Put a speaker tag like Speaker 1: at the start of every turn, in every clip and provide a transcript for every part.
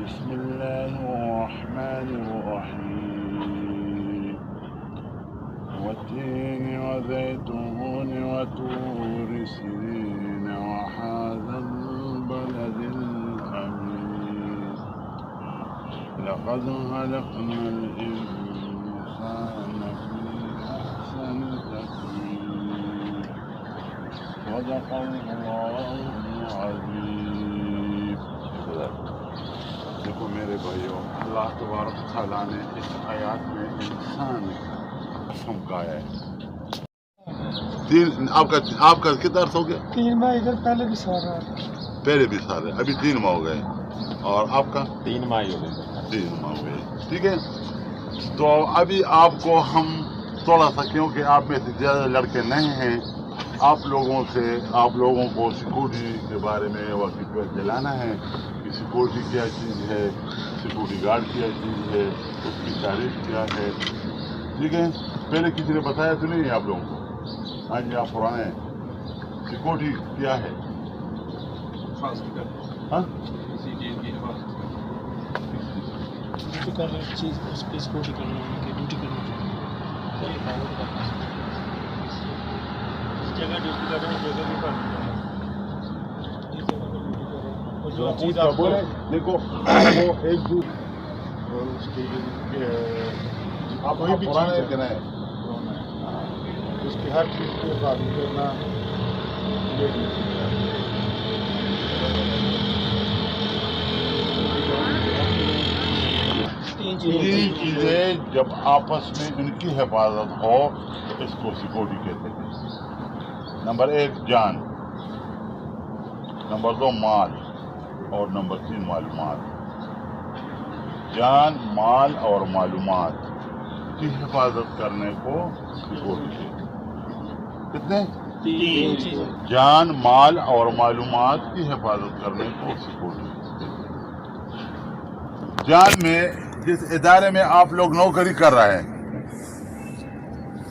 Speaker 1: بسم الله الرحمن الرحيم والتين وزيتون وطور سينين وهذا البلد الأمين لقد خلقنا الإنسان في أحسن تقويم صدق الله العظيم. دیکھو میرے بھائیوں، اللہ تبارک تعالیٰ نے اس آیات میں انسان قسم کہا ہے. آپ کا کتنا عرصہ ہو گیا؟
Speaker 2: 3 ماہ. ادھر پہلے بھی سال رہا،
Speaker 1: پہلے بھی سال ہے، ابھی 3 ماہ ہو گئے. اور آپ کا
Speaker 3: 3 ماہ ہو گئے.
Speaker 1: 3 ماہ ہو گئے. ٹھیک ہے، تو ابھی آپ کو ہم تھوڑا سا، کیونکہ آپ میں سے زیادہ لڑکے نہیں ہیں، آپ لوگوں کو سیکورٹی کے بارے میں واقف دلانا ہے کہ سیکورٹی کیا چیز ہے، سیکورٹی گارڈ کیا چیز ہے، اس کی تعریف کیا ہے. ٹھیک ہے، پہلے کسی نے بتایا تو نہیں آپ لوگوں کو؟ ہاں جی، آپ پرانے ہیں. سیکورٹی کیا ہے؟ ہاں،
Speaker 2: چیز اس کی سیکورٹی کرنا، ڈیوٹی کرنا، جگہ ڈیوٹی کر رہے ہیں، جگہ بھی پر جو چیز آپ کو
Speaker 1: دیکھو، وہ ایک آپ
Speaker 2: کوئی بھی
Speaker 1: پرانے
Speaker 2: چیز
Speaker 1: کہ نہیں؟
Speaker 2: اس کی ہر چیز کو ثابت کرنا،
Speaker 1: تین چیزیں جب آپس میں ان کی حفاظت ہو تو اس کو سیکورٹی کہتے ہیں. نمبر 1 جان، نمبر 2 مال، اور نمبر 3 معلومات. جان، مال اور معلومات کی حفاظت کرنے کو سیکورٹی کہتے ہیں. کتنے؟
Speaker 2: 3 چیزیں.
Speaker 1: جان، مال اور معلومات کی حفاظت کرنے کو سیکورٹی کہتے ہیں. جان میں جس ادارے میں آپ لوگ نوکری کر رہے ہیں،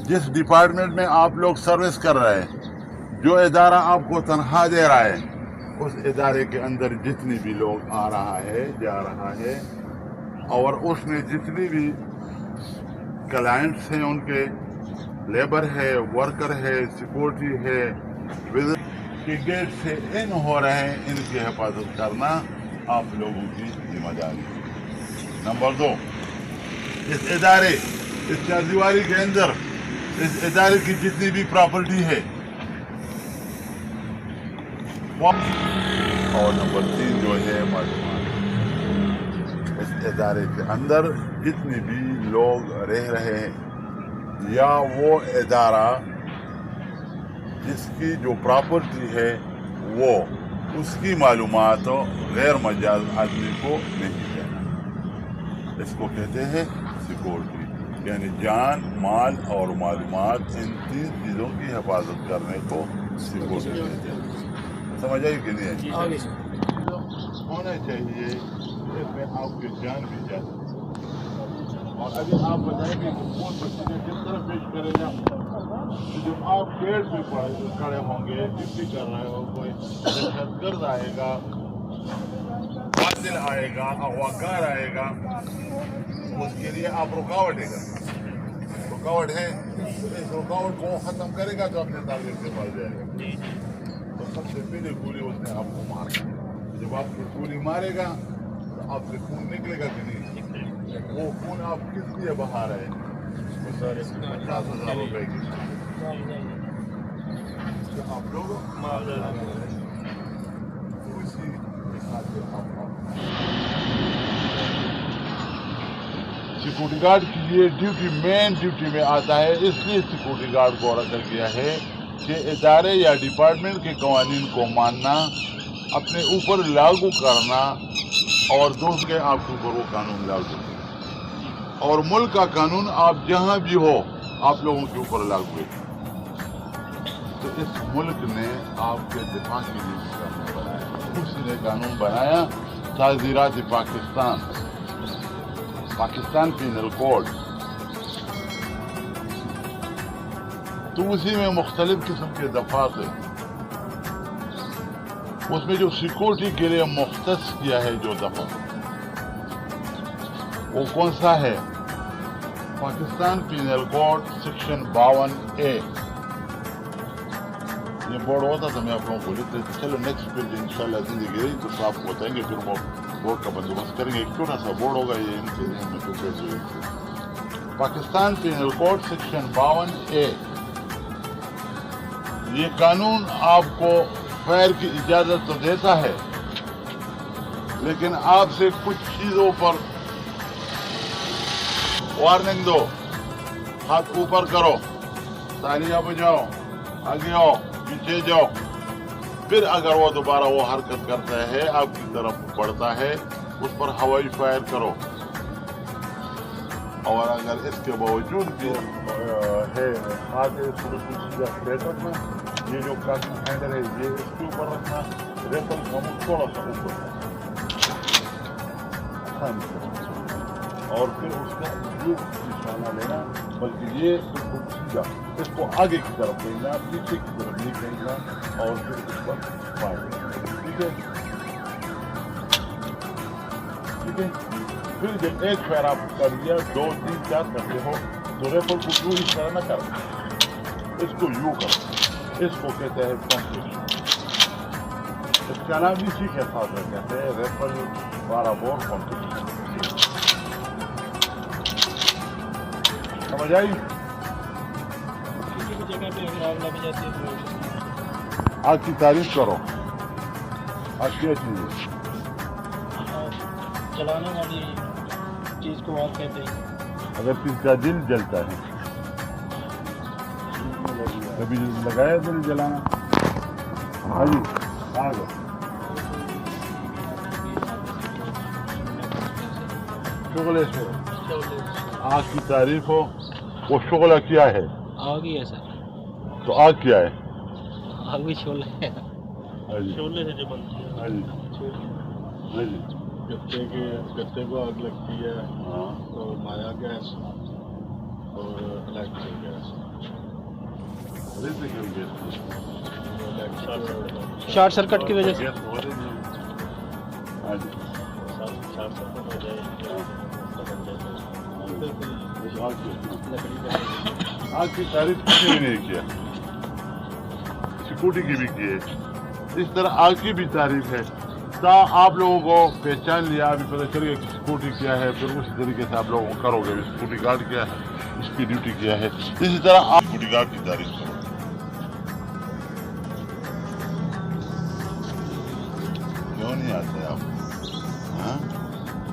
Speaker 1: جس ڈپارٹمنٹ میں آپ لوگ سروس کر رہے ہیں، جو ادارہ آپ کو تنخواہ دے رہا ہے، اس ادارے کے اندر جتنی بھی لوگ آ رہا ہے، جا رہا ہے، اور اس میں جتنی بھی کلائنٹس ہیں، ان کے لیبر ہے، ورکر ہے، سیکورٹی ہے، وزٹ کے گیٹ سے ان ہو رہے ہیں، ان کی حفاظت کرنا آپ لوگوں کی ذمہ داری ہے. نمبر 2، اس چاردیواری کے اندر اس ادارے کی جتنی بھی پراپرٹی ہے، اور نمبر 3 جو ہے معلومات. اس ادارے کے اندر جتنے بھی لوگ رہ رہے ہیں، یا وہ ادارہ جس کی جو پراپرٹی ہے، وہ اس کی معلومات غیر مجاز آدمی کو نہیں دینا. اس کو کہتے ہیں سیکورٹی، یعنی جان، مال اور معلومات، ان 3 چیزوں کی حفاظت کرنے کو سیکورٹی کہتے ہیں. سمجھ آئی کہ نہیں؟ ہونا چاہیے اس میں آپ کی جان بھی جاتی ہے. اور ابھی آپ بتائیں گے کہ کون بچے کس طرح پیش کرے گا. جب آپ پیڑ پہ کھڑے ہوں گے، ڈیوٹی کر رہے ہو، کوئی دہشت گرد آئے گا، قاتل آئے گا، اغواکار آئے گا، اس کے لیے آپ رکاوٹ ہے. اس رکاوٹ کو ختم کرے گا تو اپنے ٹارگیٹ سے بڑھ جائے گا. تو سب سے پہلے گولی اس نے آپ کو مارنا ہے. جب آپ کو گولی مارے گا تو آپ سے خون نکلے گا کہ نہیں؟ وہ خون آپ کس لیے بہا رہے ہیں؟ 50,000 روپے کی آپ لوگ اسی حساب سے سیکورٹی گارڈ کی یہ ڈیوٹی مین ڈیوٹی میں آتا ہے. اس لیے سیکورٹی گارڈ کو رکھا گیا ہے کہ ادارے یا ڈپارٹمنٹ کے قوانین کو ماننا، اپنے اوپر لاگو کرنا، اور دوسرے آپ کے اوپر وہ قانون لاگو کرنا. اور ملک کا قانون آپ جہاں بھی ہو آپ لوگوں کے اوپر لاگو ہے. تو اس ملک نے آپ کے دفاع کے لیے قانون بنایا. اس نے قانون بنایا تعزیرات پاکستان پینل کوڈ. تو اسی میں مختلف قسم کے دفعات ہیں. اس میں جو سیکورٹی کے لیے مختص کیا ہے جو دفعہ، وہ کون سا ہے؟ Pakistan penal code section 52A. یہ بورڈ ہوتا تھا میں آپ لوگوں کو لکھ دیتا. چلو نیکسٹ پیج انشاءاللہ زندگی رہی تو آپ کو بتائیں گے, پھر وہ بورڈ کا بندوبست کریں گے. ایک چھوٹا سا بورڈ ہوگا یہ ان کے ذہن میں تو پیج ہوئے. Pakistan penal code section 52A. یہ قانون آپ کو فائر کی اجازت تو دیتا ہے, لیکن آپ سے کچھ چیزوں پر وارننگ دو. ہاتھ اوپر کرو, تالیاں بجاؤ, آگے آؤ, پیچھے جاؤ. پھر اگر وہ دوبارہ وہ حرکت کرتا ہے, آپ کی طرف بڑھتا ہے, اس پر ہوائی فائر کرو. اور اگر اس کے باوجود بھی ہے ہاتھ بریکٹ میں, یہ جو ہینڈل ہے یہ اس کے اوپر رکھنا, ریفل کا منہ تھوڑا سا اوپر, اور پھر اس کا نشانہ لینا, بلکہ یہ سیدھا اس کو آگے کی طرف بھیجنا, پیچھے کی طرف نہیں بھیجنا, اور پھر اس پر فائر کرنا. ٹھیک ہے, ٹھیک ہے. پھر جب ایک فائر آپ کر لیا, 2 3 4 کرتے ہو تو ریفل کو یوں اس طرح نہ کرو, اس کو یوں کرو. اس کو کہتے ہیں کمپلیشن. اس کا نام اسی کے ساتھ کہتے ہیں ریفل 12 بور کمپلیشن. سمجھ آئی؟
Speaker 3: کسی بھی جگہ پہ اگر آگ لگ جاتی ہے تو
Speaker 1: آگ کی تعریف کرو. آگ کیا چیز ہے؟
Speaker 3: جلانے والی چیز کو آگ کہتے ہیں.
Speaker 1: اگر کسی کا دل جلتا ہے, کبھی لگایا دل جلانا؟ ہاں جی, آگ. شغلے سے آگ کی تعریف ہو, وہ شغلہ کیا ہے؟
Speaker 3: آگ ہی ہے سر.
Speaker 1: تو آگ کیا ہے؟
Speaker 3: آگ بھی شعلہ ہے.
Speaker 1: ہاں جی,
Speaker 3: شعلے سے جو بنتی ہے.
Speaker 1: ہاں جی, ہاں جی.
Speaker 2: گتے کو آگ لگتی ہے,
Speaker 1: ہاں,
Speaker 2: اور مایا گیس اور الیکٹرک گیس.
Speaker 3: شارٹ سرکٹ کی وجہ سے.
Speaker 1: ہاں جی. آگ کی تعریف کسی بھی نہیں کیا, سکوٹی کی بھی کی ہے. اس طرح آگ کی بھی تعریف ہے. تا آپ لوگوں کو پہچان لیا, ابھی پتہ چل گیا کہ سکوٹی کیا ہے, پھر اسی طریقے سے آپ لوگوں کو کرو گے سکوٹی گارڈ کیا ہے, اس کی ڈیوٹی کیا ہے. اسی طرح آپ سکوٹی گارڈ کی تعریف کرو. کیوں نہیں آتے آپ؟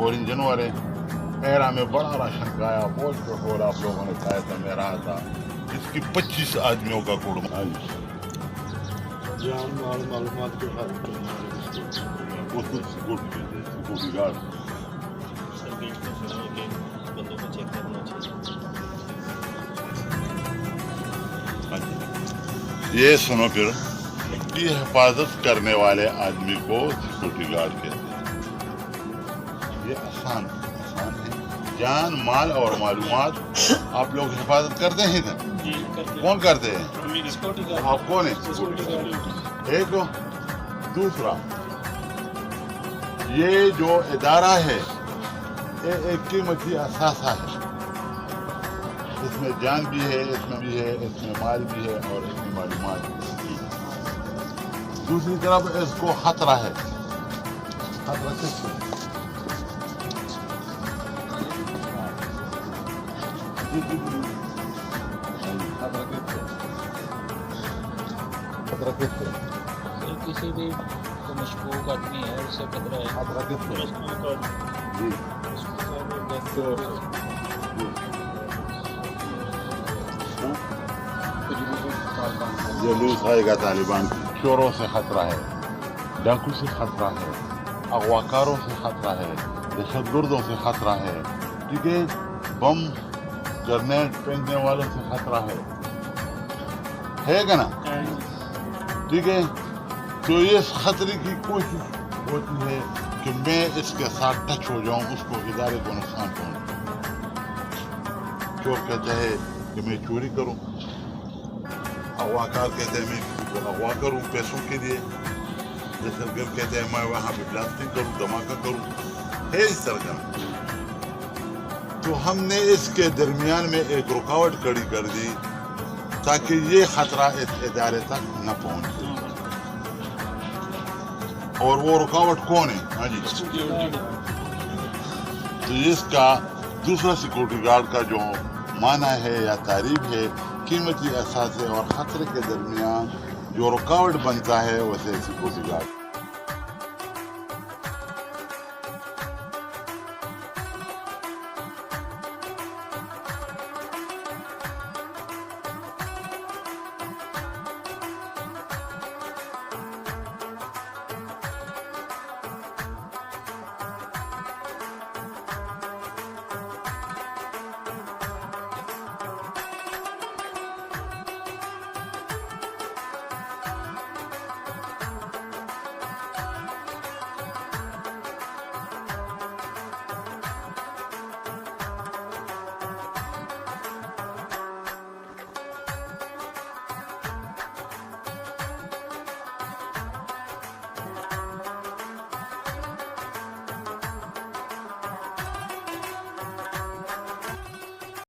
Speaker 1: اور انجن والے میرا میں بڑا راشن کھایا, بہت پیٹرول آپ لوگوں نے کھایا تھا, میں رہا تھا. اس کی 25 آدمیوں کا کوڑ.
Speaker 2: جان مال معلومات کے حاصل
Speaker 1: وہ خود سکوٹی گارڈ.
Speaker 3: بندوں کو چیک کرنا چاہیے.
Speaker 1: یہ سنو, پھر کی حفاظت کرنے والے آدمی کو سکیورٹی گارڈ کہتے ہیں. یہ آسان ہے. جان مال اور معلومات آپ لوگ حفاظت کرتے ہیں نا؟
Speaker 3: جی کرتے.
Speaker 1: کون کرتے ہیں؟ آپ کون ہیں؟ ایک. دوسرا, یہ جو ادارہ ہے یہ ایک قیمتی اثاثہ ہے. اس میں جان بھی ہے, اس میں بھی ہے, اس میں مال بھی ہے, اور اس میں معلومات بھی ہے. دوسری طرف اس کو خطرہ ہے. خطرہ کس کو؟ خطرہ کس کو؟ خطرہ کس کو؟
Speaker 3: کسی بھی مشکوک آدمی ہے اس سے خطرہ ہے.
Speaker 1: خطرہ کس کو؟ جی, یہ لوز آئے گا طالبان کی. چوروں سے خطرہ ہے, ڈاکو سے خطرہ ہے, اغواکاروں سے خطرہ ہے, دہشت گردوں سے خطرہ ہے. ٹھیک ہے, بم گرنیڈ پھینکنے والوں سے خطرہ ہے کہ نا؟ ٹھیک ہے. تو اس خطرے کی کوشش ہوتی ہے کہ میں اس کے ساتھ ٹچ ہو جاؤں, اس کو ادارے کو نقصان پہنچے. چور کہتا ہے کہ میں چوری کروں, اغواکار کہتے ہیں میں کسی کو اغوا کروں پیسوں کے لیے, دہشت گرد کہتے ہیں میں وہاں پہ بلاسٹنگ کروں, دھماکہ کروں. ہے اس طرح کا. تو ہم نے اس کے درمیان میں ایک رکاوٹ کھڑی کر دی تاکہ یہ خطرہ اس ادارے تک نہ پہنچے. اور وہ رکاوٹ کون ہے؟ ہاں جی، تو اس کا دوسرا سیکورٹی گارڈ کا جو معنی ہے یا تعریف ہے، قیمتی اثاثے اور خطرے کے درمیان جو رکاوٹ بنتا ہے، ویسے سیکورٹی گارڈ